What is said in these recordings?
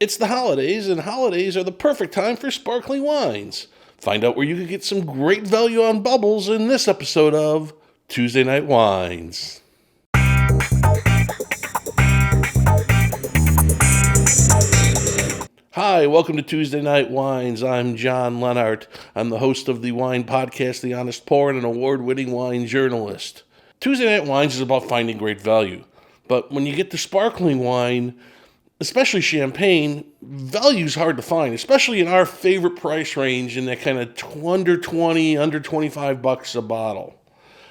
It's the holidays, and holidays are the perfect time for sparkling wines. Find out where you can get some great value on bubbles in this episode of Tuesday Night Wines. Hi, welcome to Tuesday Night Wines. I'm John Lennart. I'm the host of the wine podcast, The Honest Pour, and an award-winning wine journalist. Tuesday Night Wines is about finding great value. But when you get to sparkling wine, especially champagne, value's hard to find, especially in our favorite price range in that kind of under 20, under 25 bucks a bottle.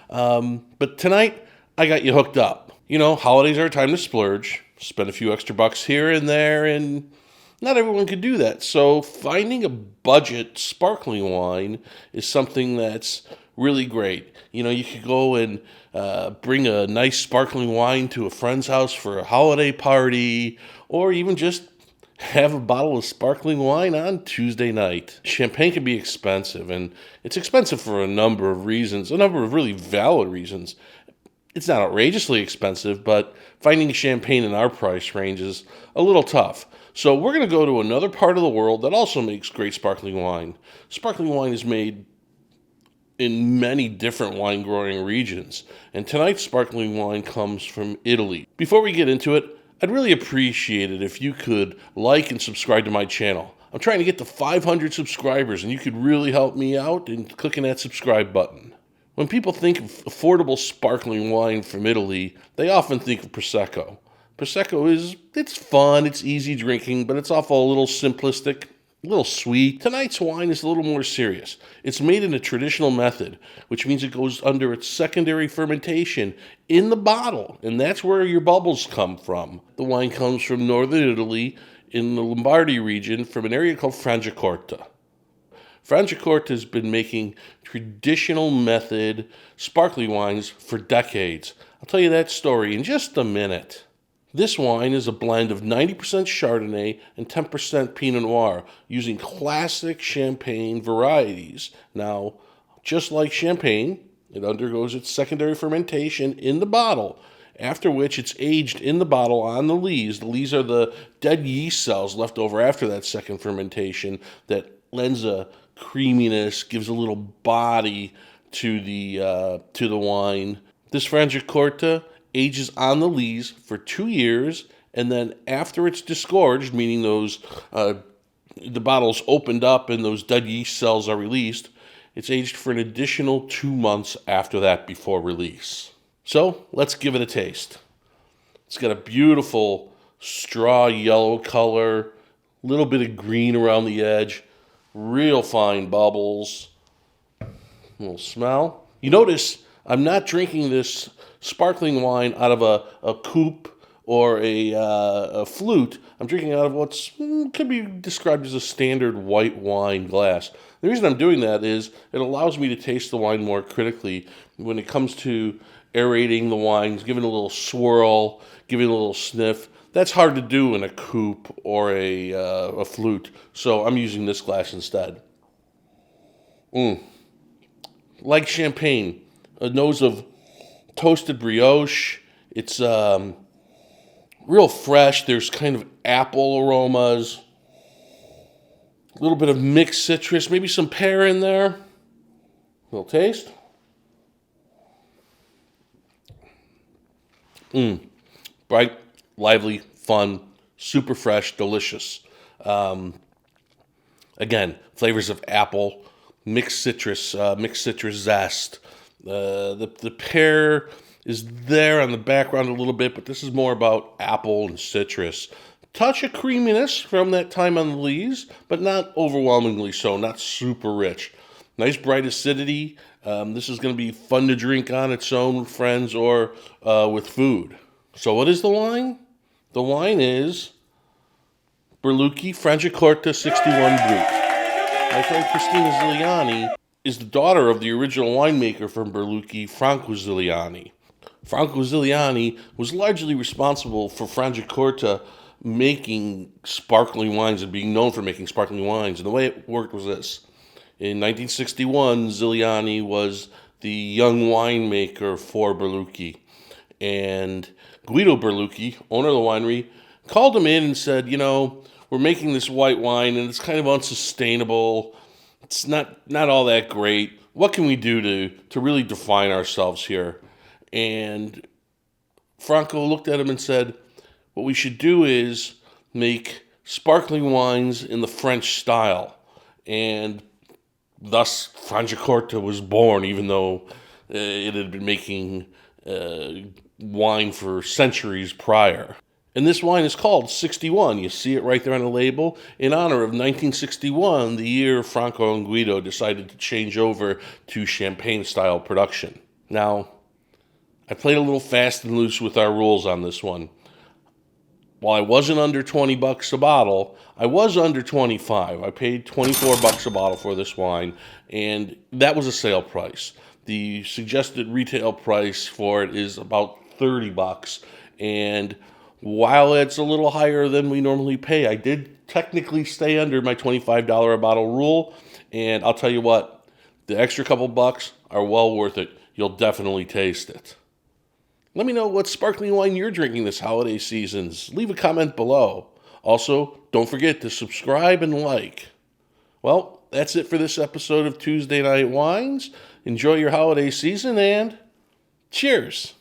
But tonight, I got you hooked up. You know, holidays are a time to splurge, spend a few extra bucks here and there, and not everyone could do that. So finding a budget sparkling wine is something that's really great. You know, you could go and bring a nice sparkling wine to a friend's house for a holiday party, or even just have a bottle of sparkling wine on Tuesday night. Champagne can be expensive, and it's expensive for a number of reasons, a number of really valid reasons. It's not outrageously expensive, but finding champagne in our price range is a little tough. So we're going to go to another part of the world that also makes great sparkling wine. Sparkling wine is made in many different wine growing regions, and tonight's sparkling wine comes from Italy. Before we get into it, I'd really appreciate it if you could like and subscribe to my channel. I'm trying to get to 500 subscribers, and you could really help me out in clicking that subscribe button. When people think of affordable sparkling wine from Italy, they often think of Prosecco. Prosecco it's fun, it's easy drinking, but it's also a little simplistic, a little sweet. Tonight's wine is a little more serious. It's made in a traditional method, which means it goes under its secondary fermentation in the bottle, and that's where your bubbles come from. The wine comes from northern Italy in the Lombardy region from an area called Franciacorta. Franciacorta has been making traditional method sparkling wines for decades. I'll tell you that story in just a minute. This wine is a blend of 90% Chardonnay and 10% Pinot Noir, using classic champagne varieties. Now, just like champagne, it undergoes its secondary fermentation in the bottle, after which it's aged in the bottle on the lees. The lees are the dead yeast cells left over after that second fermentation that lends a creaminess, gives a little body to the wine. This Franciacorta ages on the lees for 2 years, and then after it's disgorged, meaning those the bottle's opened up and those dead yeast cells are released, it's aged for an additional 2 months after that before release. So let's give it a taste. It's got a beautiful straw yellow color, a little bit of green around the edge, real fine bubbles, a little smell. You notice I'm not drinking this sparkling wine out of a coupe or a flute. I'm drinking out of what's could be described as a standard white wine glass. The reason I'm doing that is it allows me to taste the wine more critically when it comes to aerating the wines, giving it a little swirl, giving it a little sniff. That's hard to do in a coupe or a flute, so I'm using this glass instead. Like champagne, a nose of toasted brioche. It's real fresh. There's kind of apple aromas, a little bit of mixed citrus, maybe some pear in there. A little taste. Bright, lively, fun, super fresh, delicious. Again, flavors of apple, mixed citrus zest. The pear is there on the background a little bit, but this is more about apple and citrus. Touch of creaminess from that time on the lees, but not overwhelmingly so, not super rich. Nice bright acidity. This is going to be fun to drink on its own with friends or with food. So what is the wine? The wine is Berlucchi Franciacorta 61 Brut. My friend Christina Ziliani is the daughter of the original winemaker from Berlucchi, Franco Ziliani. Franco Ziliani was largely responsible for Franciacorta making sparkling wines and being known for making sparkling wines. And the way it worked was this. In 1961, Ziliani was the young winemaker for Berlucchi. And Guido Berlucchi, owner of the winery, called him in and said, you know, we're making this white wine and it's kind of unsustainable. It's not all that great. What can we do to really define ourselves here? And Franco looked at him and said, what we should do is make sparkling wines in the French style. And thus Franciacorta was born, even though it had been making wine for centuries prior. And this wine is called 61. You see it right there on the label. In honor of 1961, the year Franco and Guido decided to change over to champagne-style production. Now, I played a little fast and loose with our rules on this one. While I wasn't under $20 a bottle, I was under 25. I paid $24 a bottle for this wine, and that was a sale price. The suggested retail price for it is about $30, and while it's a little higher than we normally pay, I did technically stay under my $25 a bottle rule, and I'll tell you what, the extra couple bucks are well worth it. You'll definitely taste it. Let me know what sparkling wine you're drinking this holiday season. Leave a comment below. Also, don't forget to subscribe and like. Well, that's it for this episode of Tuesday Night Wines. Enjoy your holiday season and cheers!